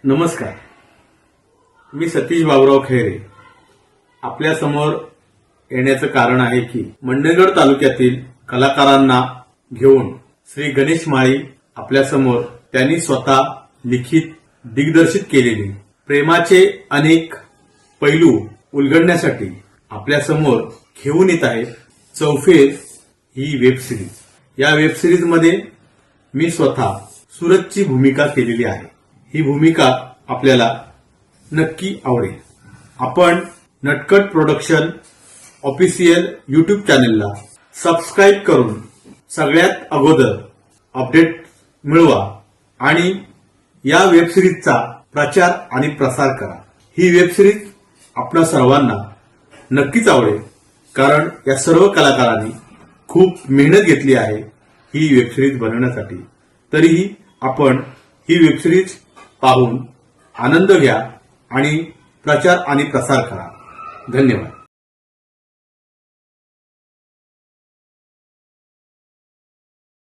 नमस्कार, मी सतीश बाबुराव खैरे आपल्या समोर येण्याचं कारण आहे की मंडणगड तालुक्यातील कलाकारांना घेऊन श्री गणेश माळी आपल्या समोर त्यांनी स्वतः लिखित दिग्दर्शित केलेली प्रेमाचे अनेक पैलू उलगडण्यासाठी आपल्या समोर घेऊन येत आहे चौफेर ही वेब सिरीज। या वेब सिरीज मध्ये मी स्वतः सूरजची भूमिका केलेली आहे। ही भूमिका आपल्याला नक्की आवडेल। आपण नटखट प्रोडक्शन ऑफिशियल YouTube चॅनलला सबस्क्राइब करून सगळ्यात अगोदर अपडेट मिळवा आणि या वेब सिरीजचा प्रचार आणि प्रसार करा। ही वेब सिरीज आपणा सर्वांना नक्कीच आवडेल, कारण या सर्व कलाकारांनी खूप मेहनत घेतली आहे ही वेब सिरीज बनवण्यासाठी। तरीही आपण ही वेब सिरीज पाहून आनंद घ्या आणि प्रचार आणि प्रसार करा। धन्यवाद।